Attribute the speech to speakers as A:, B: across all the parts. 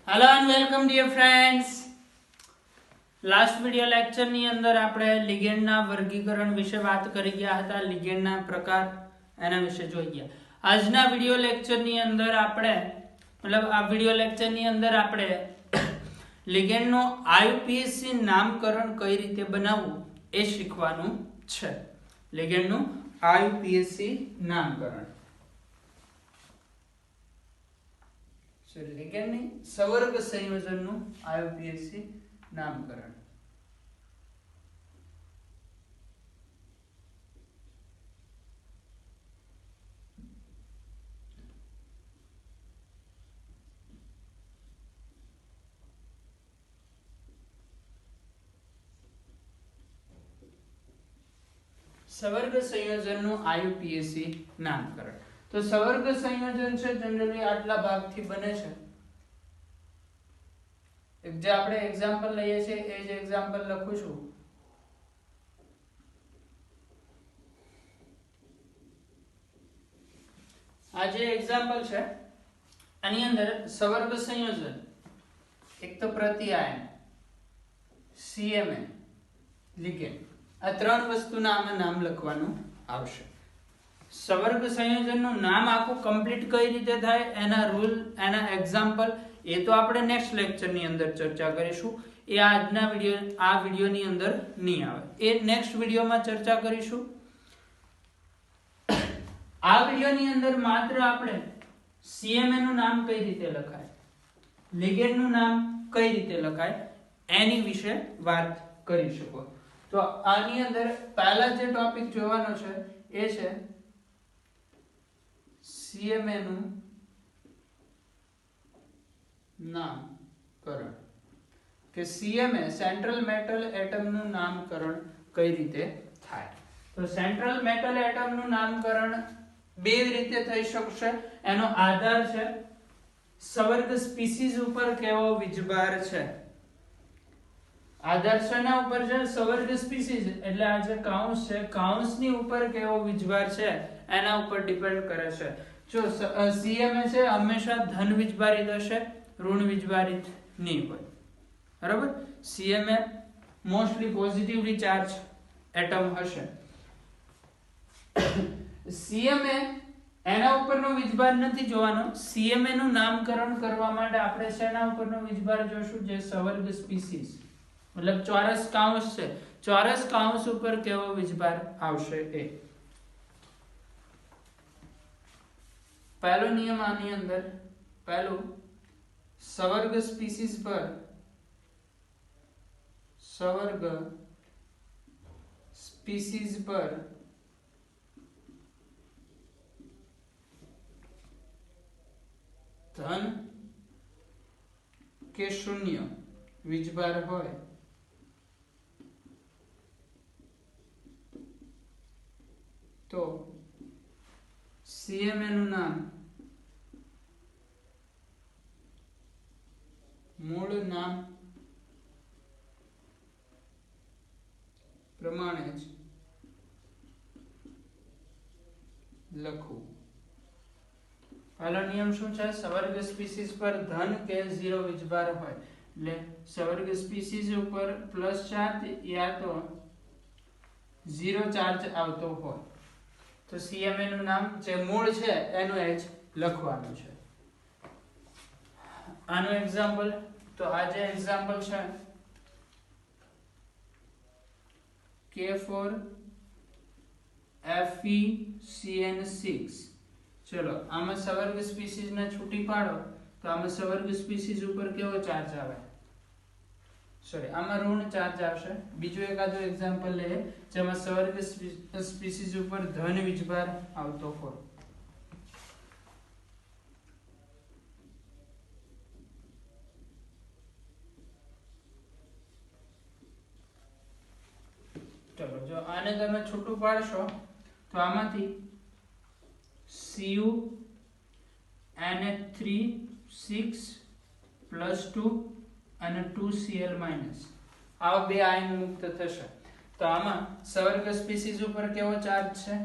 A: Hello and welcome dear friends. Last video lecture ની અંદર આપણે લિગેન્ડ ના વર્ગીકરણ વિશે વાત કરી ગયા હતા, લિગેન્ડ ના પ્રકાર એના વિશે જોઈ ગયા. આજના વિડિયો લેક્ચર ની અંદર આપણે લિગેન્ડ નો આઈયુપીએસી નામકરણ કઈ રીતે બનાવવું એ શીખવાનું છે. લિગેન્ડ નું આઈયુપીએસી નામકરણ, લિગેન્ડ ની સવર્ગ સંયોજનનું આઈયુપીએસી નામકરણ. સવર્ગ સંયોજનનું આઈયુપીએસી નામકરણ. તો સવર્ગ સંયોજન છે જનરલી આટલા ભાગથી બને છે. જે આપણે એક્ઝામ્પલ લઈએ છીએ એ જ એક્ઝામ્પલ લખું છું. આ જે એક્ઝામ્પલ છે આની અંદર સવર્ગ સંયોજન, એક તો પ્રતિઆયન, સીએમએ, લિગેન્ડ, આ ત્રણ વસ્તુના આમાં નામ લખવાનું આવશે. સવર્ગ સંયોજનનું નામ આખું કમ્પ્લીટ કઈ રીતે થાય, એના રૂલ, એના એક્ઝામ્પલ એ તો આપણે નેક્સ્ટ લેક્ચર ની અંદર ચર્ચા કરીશું. એ આજના વિડિયો ની અંદર નહીં આવે, એ નેક્સ્ટ વિડિયોમાં ચર્ચા કરીશું. આ વિડિયો ની અંદર માત્ર આપણે સીએમએ નું નામ કઈ રીતે લખાય, લિગેન્ડ નું નામ કઈ રીતે લખાય એની વિશે વાત કરી શકો. તો આની અંદર પહેલા જે ટોપિક જોવાનો છે એ છે સીએમએ નું નામકરણ, કે સીએમએ સેન્ટ્રલ મેટલ એટમ નું નામકરણ કઈ રીતે થાય. તો સેન્ટ્રલ મેટલ એટમ નું નામકરણ બે રીતે થઈ શકશે. એનો આધાર છે સવર્ગ સ્પીસીઝ ઉપર કેવો વીજભાર છે. આધાર શેના ઉપર છે? સવર્ગ સ્પીસીઝ, એટલે આ જે કાઉન્સ છે, કાઉન્સની ઉપર કેવો વીજભાર છે એના ઉપર ડિપેન્ડ કરે છે. જો સીએમએ છે હંમેશા ધન વીજભારિત હશે, ઋણ વીજભારિત નહીં હોય. બરાબર? સીએમએ મોસ્ટલી પોઝિટિવલી ચાર્જ એટમ હશે. સીએમએ એના ઉપરનો વીજભાર નથી જોવાનો. સીએમએ નું નામકરણ કરવા માટે આપણે શેના ઉપરનો વીજભાર જોશું? જે સવર્ગ સ્પીસીઝ, મતલબ ચોરસ કાઉન્સ છે, ચોરસ કાઉન્સ ઉપર કેવો વીજભાર આવશે એ. પહેલો નિયમ આની અંદર, પહેલું, સવર્ગ સ્પીસીઝ પર ધન કે શૂન્ય વીજભાર હોય તો સીએમએ નું નામ મૂળ નામ પ્રમાણે જ લખવું. પહેલો નિયમ શું છે? સવર્ગ સ્પીસીઝ પર ધન કે ઝીરો વીજભાર હોય, એટલે સવર્ગ સ્પીસીઝ ઉપર પ્લસ ચાર્જ યા તો ઝીરો ચાર્જ આવતો હોય તો સીએમએ નું નામ જે મૂળ છે એનું એ જ લખવાનું છે. આનું એક્ઝામ્પલ, તો આ જે એક્ઝામ્પલ છે K4 FeCN6. ચલો આમાં સવર્ગ સ્પીસીઝ ને છૂટી પાડો તો આમાં સવર્ગ સ્પીસીઝ ઉપર કેવો ચાર્જ આવે? સોરી, આમાં ઋણ ચાર્જ આવશે. બીજું એકાદું એક્ઝામ્પલ લઈએ જેમાં સવર્ગ સ્પીસીઝ ઉપર ધન વીજભાર આવતો હોય. ચલો જો આને તમે છૂટું પાડશો તો આમાંથી Cu Na3 6 +2 અને 2Cl- આવા બે આયન મુક્ત થશે. તો આમાં સવર્ગ સ્પીસીઝ ઉપર કેવો ચાર્જ છે?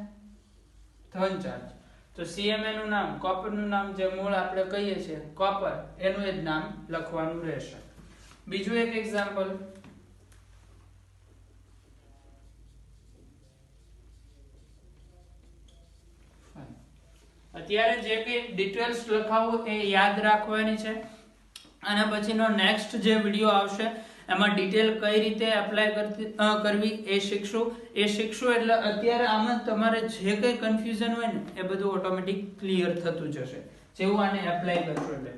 A: ધન ચાર્જ. તો CMA નું નામ, કોપર નું નામ જે મૂળ આપણે કહીએ છીએ કોપર, એનું જ નામ લખવાનું રહેશે. બીજું એક એક્ઝામ્પલ, અત્યારે જે કઈ ડિટેલ્સ લખાવું એ યાદ રાખવાની છે, અને પછીનો નેક્સ્ટ જે વિડિયો આવશે એમાં ડિટેલ કઈ રીતે એપ્લાય કરવી એ શીખશું એટલે અત્યારે આમાં તમારે જે કઈ કન્ફ્યુઝન હોય ને એ બધું ઓટોમેટિક ક્લિયર થતું જશે જેવું આને એપ્લાય કરશો એટલે.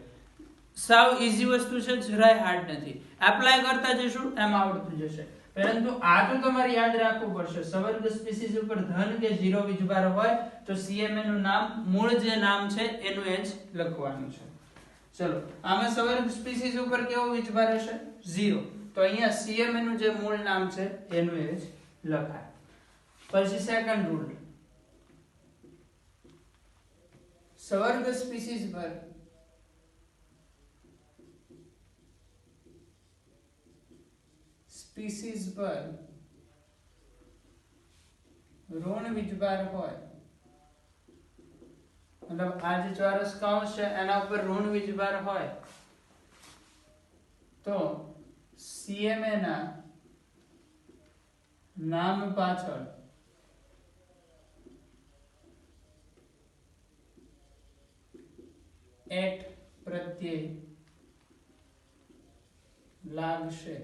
A: સાવ ઈઝી વસ્તુ છે, જરાય હાર્ડ નથી. એપ્લાય કરતા જશું એમ આવડતું જશે. પરંતુ આ તો તમારે યાદ રાખવું પડશે, સવર્ગ સ્પીસીસ ઉપર ધન કે ઝીરો વીજભાર હોય તો CMA નું નામ, મૂળ જે નામ છે એનું જ લખવાનું છે. ચલો, આમાં સવર્ગ સ્પીસીસ ઉપર કેવો વીજભાર હશે? ઝીરો. તો અહીંયા CMA નું જે મૂળ નામ છે એનું જ લખાય. પછી સેકન્ડ રૂલ, સવર્ગ સ્પીસીસ પર ઋણ વીજભાર હોય, મતલબ આ જે ચોરસ કૌંસ છે એના ઉપર ઋણ વીજભાર હોય તો CMA ના નામ પાછળ એટ પ્રત્યય લાગશે.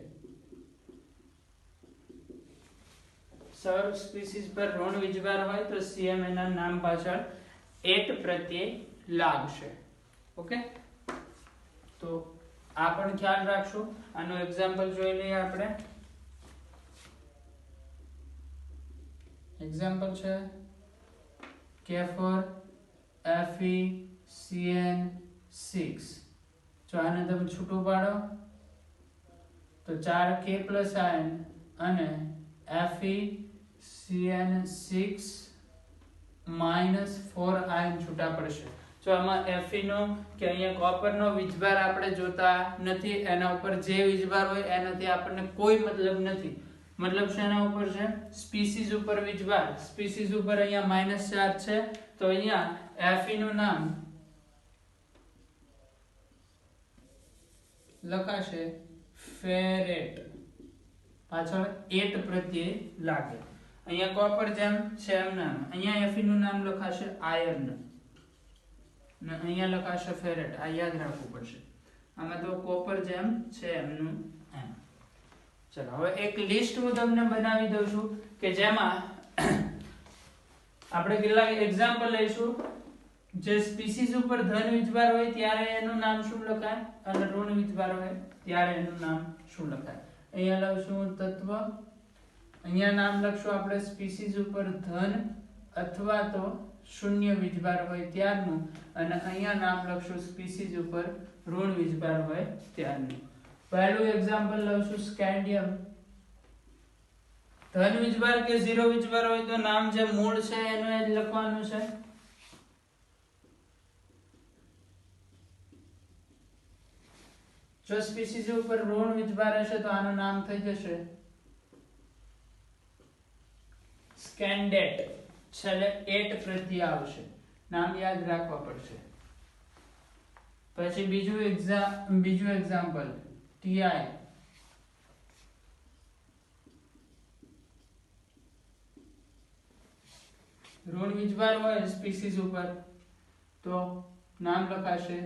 A: સવર્ગ સ્પીસીસ પર ઋણ વીજભાર હોય તો CMA ના નામ પાછળ એટ પ્રત્યય લાગશે. ઓકે, તો આ પણ ખ્યાલ રાખશું. આનો એક્ઝામ્પલ જોઈ લઈએ આપણે. એક્ઝામ્પલ છે K4 FeCN6. જો આને તમે છૂટું પાડો તો 4K પ્લસ આયન અને FeCN6 માઇનસ 4 આયન છૂટા પડશે. જો આમાં Fe નો કે અહીંયા કોપર નો વીજભાર આપણે જોતા નથી, એના ઉપર જે વીજભાર હોય એનાથી આપણને કોઈ મતલબ નથી. મતલબ શેના ઉપર છે? સ્પીસીસ ઉપર વીજભાર. સ્પીસીસ ઉપર અહીંયા માઇનસ ચાર્જ છે તો અહીંયા Fe નું નામ લખાશે ફેરેટ, પાછળ એટ પ્રત્યય લાગે. અહીંયા કોપર જેમ છે એમ નામ, અહીંયા Fe નું નામ લખાશે આયર્ન ને અહીંયા લખાશે ફેરેટ. આ યાદ રાખવું પડશે. આમાં તો કોપર જેમ છે એમનું એમ. ચલો, હવે એક લિસ્ટ હું તમને બનાવી દઉં છું કે જેમાં આપણે કેટલાક એક્ઝામ્પલ લઈશું. જે સ્પીસીસ ઉપર ધન વીજભાર હોય ત્યારે એનું નામ શું લખાય અને ઋણ વીજભાર હોય ત્યારે એનું નામ શું લખાય. અહીંયા લખશું તત્વ, અહીંયા નામ લખશું આપણે સ્પીસીસ ઉપર ધન અથવા તો શૂન્ય વીજભાર હોય ત્યારનું, અને અહીંયા નામ લખશું સ્પીસીસ ઉપર ઋણ વીજભાર હોય ત્યારનું. પહેલું એક્ઝામ્પલ લઉં સ્કેન્ડિયમ. ધન વીજભાર કે ઝીરો વીજભાર હોય તો નામ જે મૂળ છે એનું જ લખવાનું છે. જો સ્પીસીસ ઉપર ઋણ વીજભાર હશે તો આનું નામ થઈ જશે સ્કેન્ડેટ. છેલ્લે એટ પ્રત્યય આવશે. નામ યાદ રાખવા પડશે. પછી બીજું એક્ઝામ્પલ TI. ઋણ વીજભાર હોય સ્પીસીસ ઉપર તો નામ લખાશે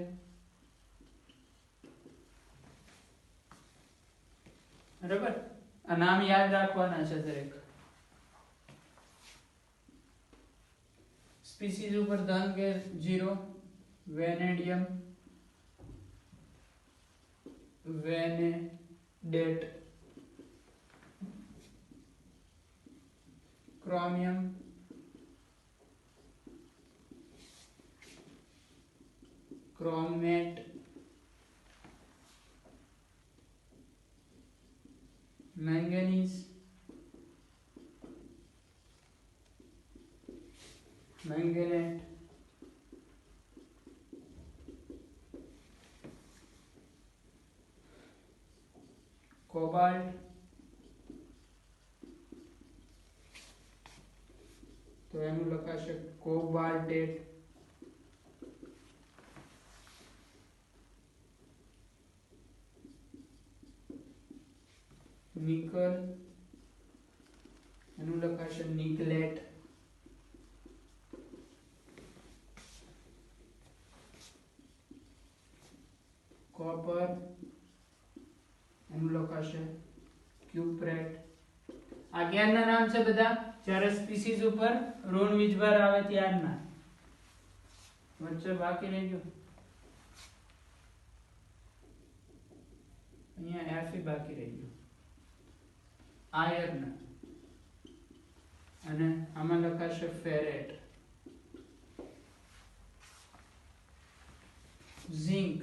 A: બરાબર. આ નામ યાદ રાખવાના છે દરેક. સ્પીસીસ ઉપર ધન કે zero, vanadium, vanadate, chromium, chromate, manganese, manganate, cobalt, તો એનું લખાશે કોબાલ્ટેટ, નિકલ, એનું લખાશે નિકલેટ, કોપર, એનું લખાશે ક્યુપ્રેટ. આ જ્ઞાનના નામ છે બધા જ્યારે સ્પીસીઝ ઉપર ઋણ વીજભાર આવે ત્યારના. વચ્ચે બાકી રહી ગયું અહીંયા એફ બાકી રહી ગયું, આયર્ન, અને આમાં લખાશે ફેરેટ, ઝિંક,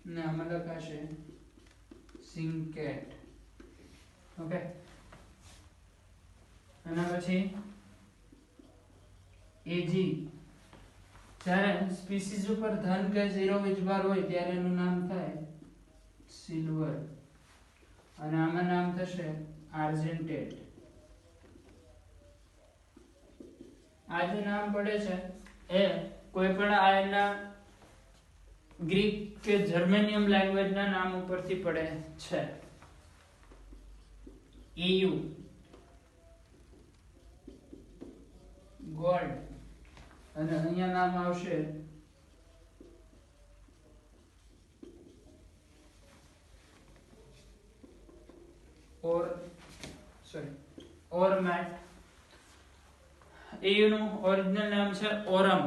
A: ને આમાં લખાશે ઝિંકેટ. ઓકે, અને પછી એજી, જ્યારે સ્પીસીઝ ઉપર ધન કે ઝીરો વીજભાર હોય ત્યારે એનું નામ થાય સિલ્વર, અને આમાં નામ થશે આર્જેન્ટેટ. આ જે નામ પડે છે એ કોઈ પણ આયનના ગ્રીક કે જર્મેનિયમ લેંગ્વેજના નામ ઉપરથી પડે છે. EU ગોલ્ડ, અને અહીંયા નામ આવશે ઓરમેટ. EU નું ઓરિજિનલ નામ છે ઓરમ.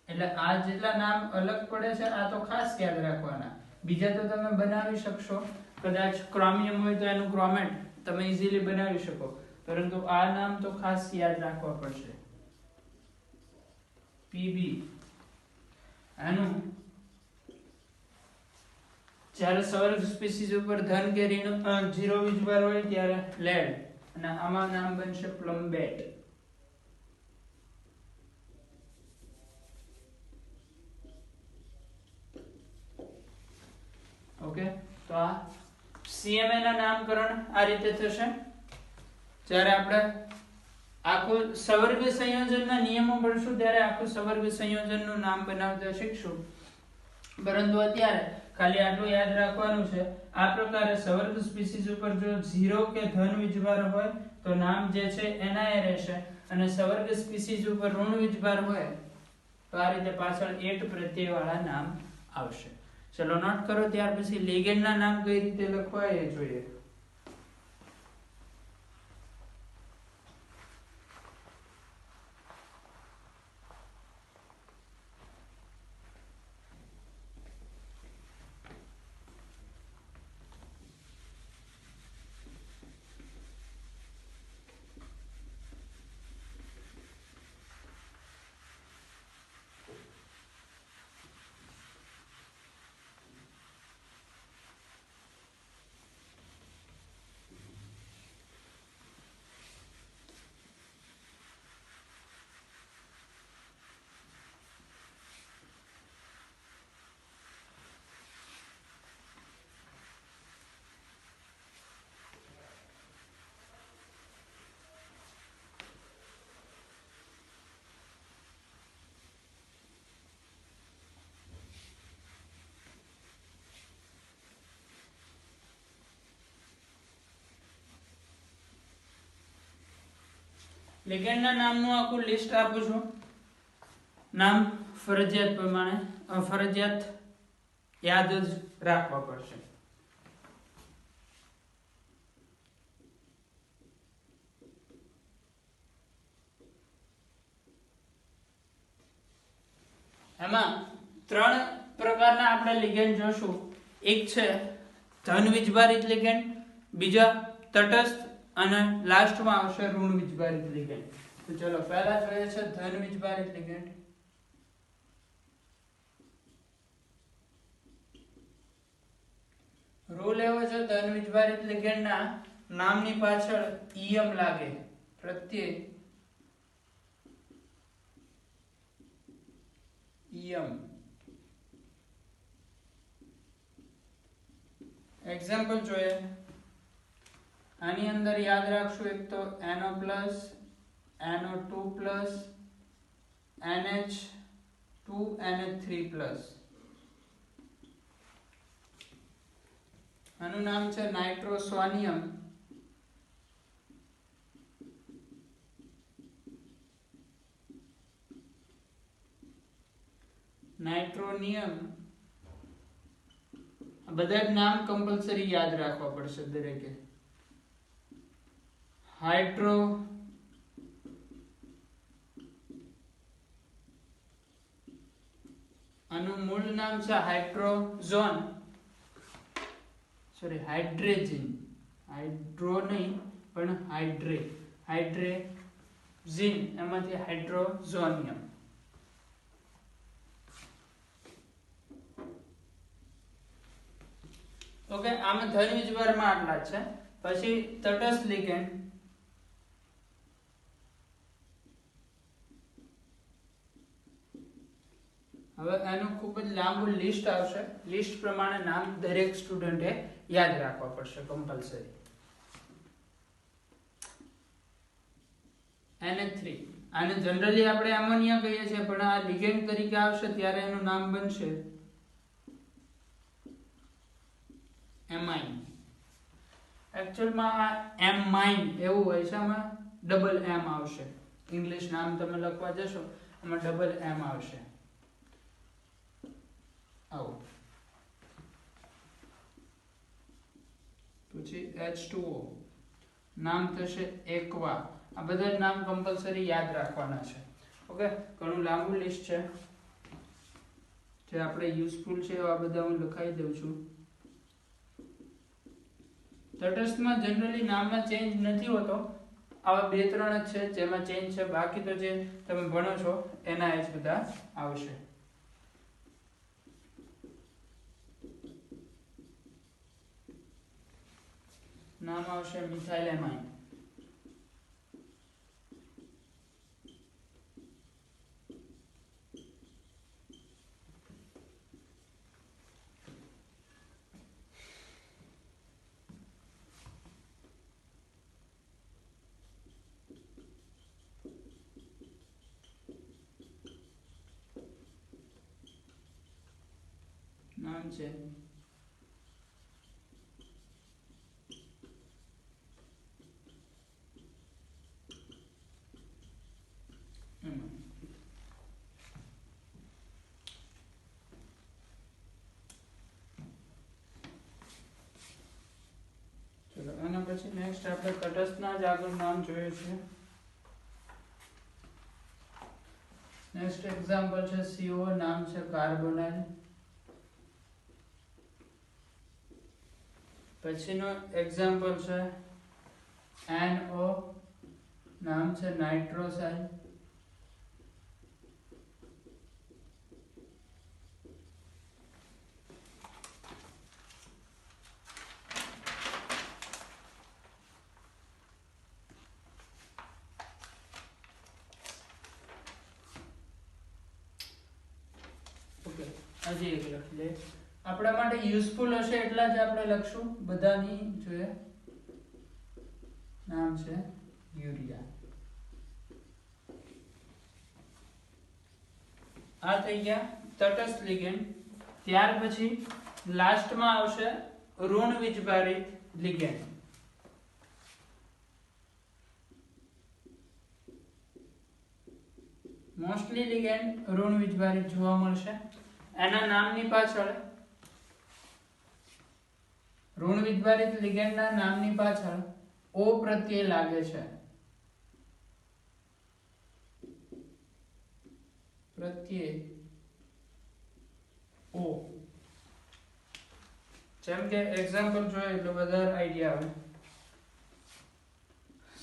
A: એટલે આ જેટલા નામ અલગ પડે છે આ તો ખાસ યાદ રાખવાના. બીજા તો તમે બનાવી શકશો, કદાચ ક્રોમિયમ હોય તો એનું ક્રોમેટ તમે ઈઝીલી બનાવી શકો, પરંતુ આ નામ તો ખાસ યાદ રાખવા પડશે. PB, આનું જ્યારે સવર્ગ સ્પીસીઝ ઉપર ધન કે ઋણ ઝીરો વીજભાર હોય ત્યારે લેડ, અને આમાં નામ બનશે પ્લમ્બેટ. ઓકે, તો આ CMA ના નામકરણ આ રીતે થશે. જ્યારે આપણે આખું સવર્ગ સંયોજનના નિયમો ભણશું ત્યારે આખું સવર્ગ સંયોજનનું નામ બનાવતા શીખશું, પરંતુ અત્યારે ખાલી આટલું યાદ રાખવાનું છે. આ પ્રકારે સવર્ગ સ્પીસીઝ ઉપર જો ઝીરો કે ધન વીજભાર હોય તો નામ જે છે એના એ રહેશે, અને સવર્ગ સ્પીસીઝ ઉપર ઋણ વીજભાર હોય તો આ રીતે પાછળ એટ પ્રત્યય વાળા નામ આવશે. ચલો નોટ કરો. ત્યાર પછી લિગેન્ડના નામ કઈ રીતે લખવા એ જોઈએ. લિગેન્ડના નામનું આખું લિસ્ટ આપું છું. નામ ફરજિયાત પ્રમાણે ફરજિયાત યાદ જ રાખવા પડશે. એમાં ત્રણ પ્રકારના આપણે લિગેન્ડ જોશું. એક છે ધન વીજભારિત લિગેન્ડ, બીજા તટસ્થ, અને લાસ્ટમાં આવશે ઋણ વીજભારિત લિગેન્ડ. તો ચલો પહેલા જોઈએ છે ધન વીજભારિત લિગેન્ડ. રૂલ એવો છે ધન વીજભારિત લિગેન્ડના નામની પાછળ ઈયમ લાગે, પ્રત્યય ઈયમ. એક્ઝામ્પલ જોઈએ. આની અંદર યાદ રાખશું એક તો NO+, NO2+, NH2, NH3+. આનું નામ છે નાઇટ્રોસોનિયમ. નાઇટ્રોનિયમ. બધા જ નામ કમ્પલસરી યાદ રાખવા પડશે દરેકે. હાઇડ્રો આનું મૂળ નામ છે હાઇડ્રોઝોન, સોરી હાઇડ્રેજિન, હાઇડ્રો નહીં પણ હાઇડ્રેઝિન, એમાંથી હાઇડ્રોઝોનિયમ. ઓકે, આમાં ધન વીજભારમાં આટલા જ છે. પછી તટસ્થ લિગેન્ડ. હવે આનું ખૂબ જ લાંબુ લિસ્ટ આવશે. લિસ્ટ પ્રમાણે નામ દરેક સ્ટુડન્ટે યાદ રાખવા પડશે કમ્પલસરી. NH3 આને જનરલી આપણે એમોનિયા કહીએ છીએ, પણ આ લિગેન્ડ તરીકે આવશે ત્યારે એનું નામ બનશે એમાઇન. એકચ્યુઅલમાં આ એમાઇન એવું હોય છે, આમાં ડબલ એમ આવશે. ઇંગ્લિશ નામ તમે લખવા જશો એમાં ડબલ એમ આવશે. આવું. પછી H2O નામ થશે એક્વા. આ બધા નામ કમ્પલસરી યાદ રાખવાના છે. ઓકે, ઘણું લાંબુ લિસ્ટ છે જે આપણે યુઝફુલ છે એવા બધા હું લખાઈ દઉં છું. તટસ્થમાં જનરલી નામમાં ચેન્જ નથી હોતો. આવા 2-3 જ છે જેમાં ચેન્જ છે, બાકી તો જે તમે ભણો છો એના જ બધા આવશે. નામ આવશે મિથાઇલેમાઇન. નામ છે ચલો આના પછી નેક્સ્ટ આપણે તટસ્થના જ આગળ નામ જોઈએ છે. નેક્સ્ટ એક્ઝામ્પલ છે CO, નામ છે કાર્બોનાઇલ. પછીનો એક્ઝામ્પલ છે NO, નામ છે નાઇટ્રોસાઇલ. ઓકે, હજી એક લખી લે. આપણા માટે યુઝફુલ હશે એટલા જ આપણે લખશું. બધાની જોઈએ. નામ છે યુરિયા. આ થઈ ગયા તટસ્થ લિગેન્ડ. ત્યાર પછી લાસ્ટમાં આવશે ઋણ વીજભારિત લિગેન્ડ. મોસ્ટલી લિગેન્ડ ઋણ વીજભારિત જોવા મળશે. એના નામની પાછળ, ઋણ વીજભારિત લિગેન્ડના નામની પાછળ O પ્રત્યય લાગે છે. પ્રત્યય O. જેમ કે એક્ઝામ્પલ જોઈએ એટલે વધારે આઈડિયા આવે.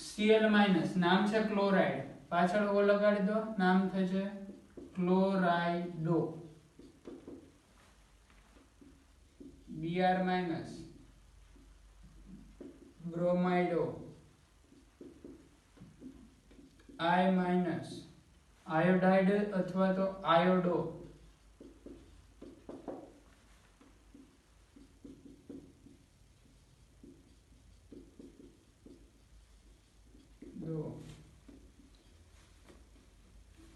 A: Cl- નામ છે ક્લોરાઇડ, પાછળ O લગાડી દો, નામ થશે ક્લોરાઇડો. Br- બ્રોમાઇડો. I- આયોડાઇડ અથવા તો આયોડો.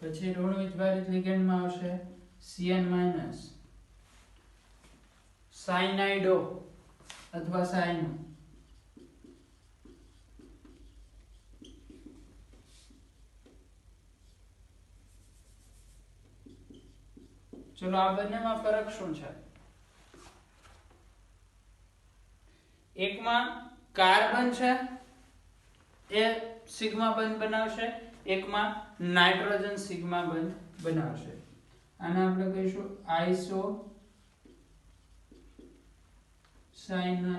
A: પછી ઋણ વીજભારિત લિગેન્ડમાં આવશે Cn-, સાયનાઇડો અથવા સાઈનો. ચલો આ બંનેમાં ફરક શું છે? એકમાં કાર્બન છે એ સિગ્મા બંધ બનાવશે, એકમાં નાઇટ્રોજન સિગ્મા બંધ બનાવશે. આને આપણે કહીશું આઇસો સાઇનો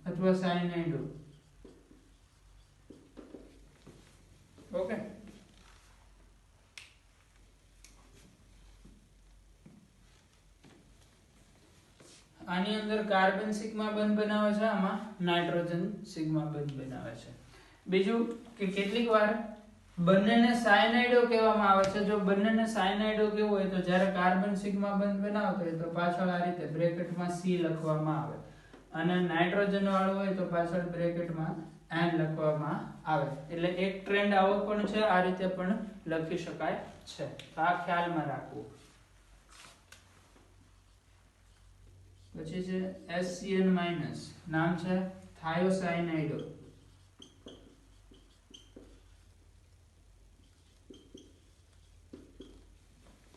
A: અથવા સાયનાઇડો. ઓકે, આની અંદર કાર્બન સિગ્મા બંધ બનાવે છે, આમાં નાઇટ્રોજન સિગ્મા બંધ બનાવે છે. બીજું કે કેટલીક વાર બંનેને સાયનાઇડો કહેવામાં આવે છે. જો બંનેને સાયનાઇડો કહેવું હોય તો જ્યારે કાર્બન સિગ્મા બંધ બનાવતો હોય તો પાછળ આ રીતે બ્રેકેટમાં C લખવામાં આવે, અને નાઇટ્રોજન વાળું હોય તો પાછળ બ્રેકેટમાં N લખવામાં આવે. એટલે એક ટ્રેન્ડ આવો પણ છે, આ રીતે પણ લખી શકાય છે. આ ખ્યાલમાં રાખવું. પછી છે HCN- નામ છે થાયોસાયનાઇડો.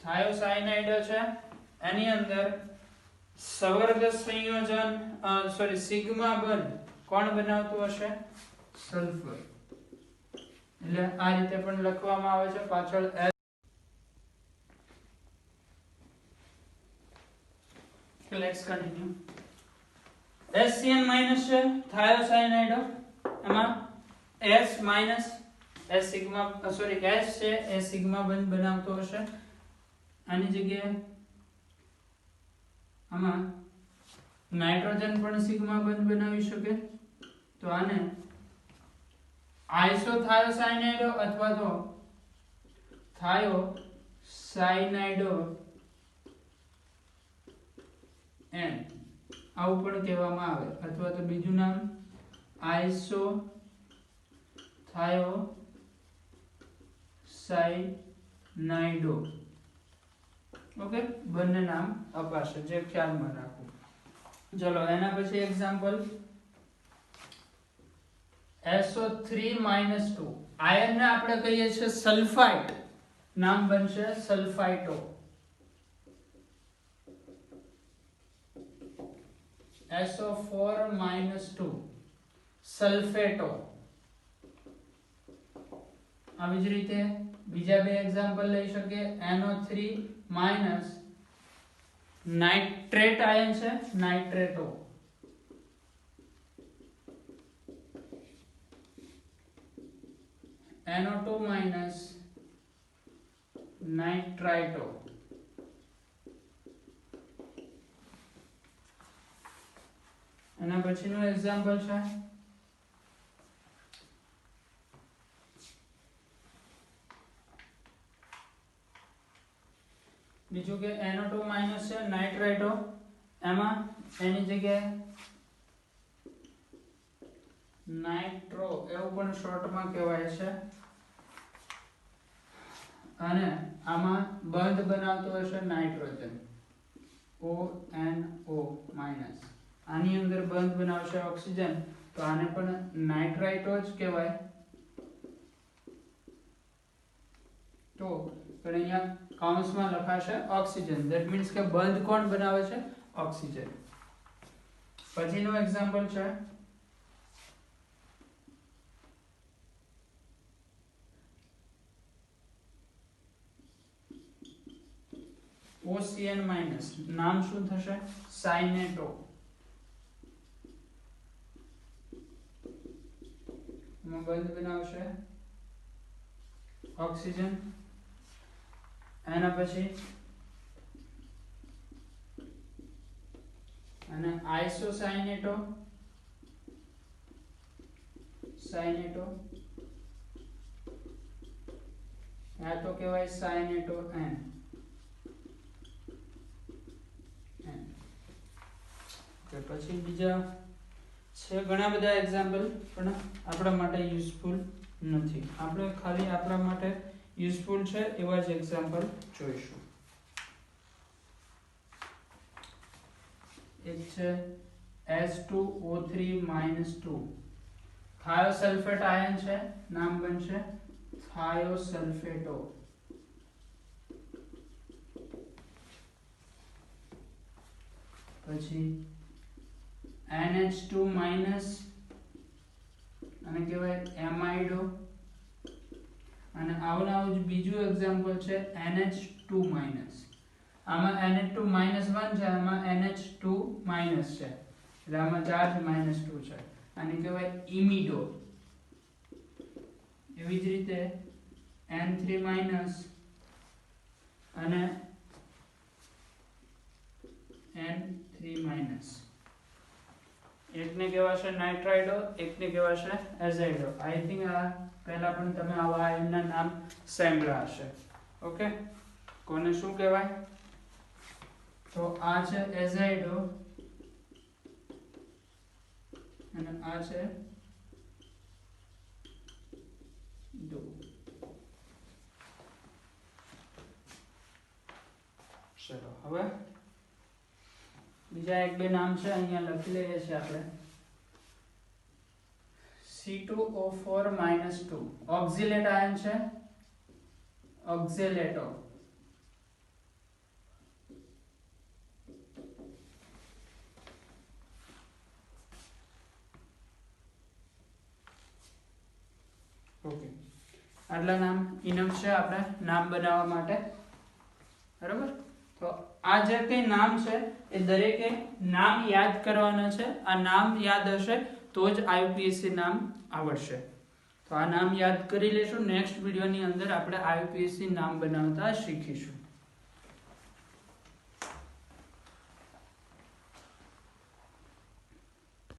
A: થાયોસાયનાઇડો છે, એની અંદર સવર્ગ સંયોજન સિગ્મા બંધ કોણ બનાવતું હશે? સલ્ફર. એટલે આ રીતે પણ લખવામાં આવે છે પાછળ. Let's continue. HCN- છે થાયોસાયનાઇડો. એમાં H- S સિગ્મા H છે એ સિગ્મા બંધ બનાવતો હશે. આની જગ્યાએ આમાં નાઇટ્રોજન પણ સિગ્મા બંધ બનાવી શકે. તો આને આઇસોથાયોસાયનાઇડો અથવા તો થાયોસાયનાઇડો N આવું પણ કહેવામાં આવે, અથવા તો બીજું નામ આઇસોથાયોસાયનાઇડો. ઓકે, બંને નામ અપાશે, જે ખ્યાલમાં રાખવું. ચલો એના પછી એક્ઝામ્પલ SO3-2. આયર્ન ને આપણે કહીએ છીએ સલ્ફાઇટ. નામ બનશે સલ્ફાઇટો. SO4-2 સલ્ફેટો. આવી જ રીતે બીજા બે એક્ઝામ્પલ લઈ શકીએ. NO3- નાઇટ્રેટ આયન છે નાઇટ્રેટો. NO2- નાઇટ્રાઇટો. એના પછીનું એક્ઝામ્પલ છે બીજું કે NO2- છે નાઇટ્રાઇટો. એમાં એની જગ્યાએ નાઇટ્રો એવું પણ શોર્ટમાં કહેવાય છે, અને આમાં બંધ બનાવતો હશે નાઇટ્રોજન ONO-. આની અંદર બંધ બનાવશે ઓક્સિજન, તો આને પણ નાઇટ્રાઇટો જ કહેવાય. તો પણ અહીંયા કૌંસમાં લખાશે ઓક્સિજન. ધેટ મીન્સ કે બંધ કોણ બનાવે છે? ઓક્સિજન. પછીનું એક્ઝામ્પલ છે OCN-. નામ શું થશે? સાયનેટો. બંધ બનાવશે ઓક્સિજન. એના પછી અને આઇસોસાયનેટો આ તો કહેવાય સાયનેટો N. પછી બીજા છે ઘણા બધા એક્ઝામ્પલ, પણ આપણા માટે યુઝફુલ નથી. આપણે ખાલી આપણા માટે યુઝફુલ છે એવા જ એક્ઝામ્પલ જોઈશું. એક છે H2O3-2 થાયોસલ્ફેટ આયન છે, નામ બનશે થાયોસલ્ફેટો. પછી NH2- અને કહેવાય એમાઇડો. અને આવું આવું જ બીજું એક્ઝામ્પલ છે NH2-. આમાં NH2-1 છે, આમાં NH2- છે, એટલે આમાં ચાર્જ -2 છે. આને કહેવાય ઇમિડો. એવી જ રીતે N3- અને N3-. એકને કહેવાશે નાઇટ્રાઇડો, એકને કહેવાશે એઝાઇડો. આઈ થિંક આ પહેલા પણ તમે આવા આયનના નામ સાંભળ્યા હશે. ઓકે, કોને શું કહેવાય? તો આ છે એઝાઇડો અને આ છે ડો. ચલો હવે બીજા એક બે નામ છે, અહીંયા લખી લઈએ છીએ આપણે. C2O4-2 ઓક્ઝિલેટ આયન છે, ઓક્ઝેલેટો. ઓકે, આટલા નામ ઇનફ છે આપણે નામ બનાવવા માટે. બરાબર? તો આ જે કઈ નામ છે એ દરેકે નામ યાદ કરવાના છે. આ નામ યાદ હશે તો જ આઈયુપીએસસી નામ આવડશે. તો આ નામ યાદ કરી લેશું. નેક્સ્ટ વિડીયોની અંદર આપણે આઈયુપીએસસી નામ બનાવતા શીખીશું.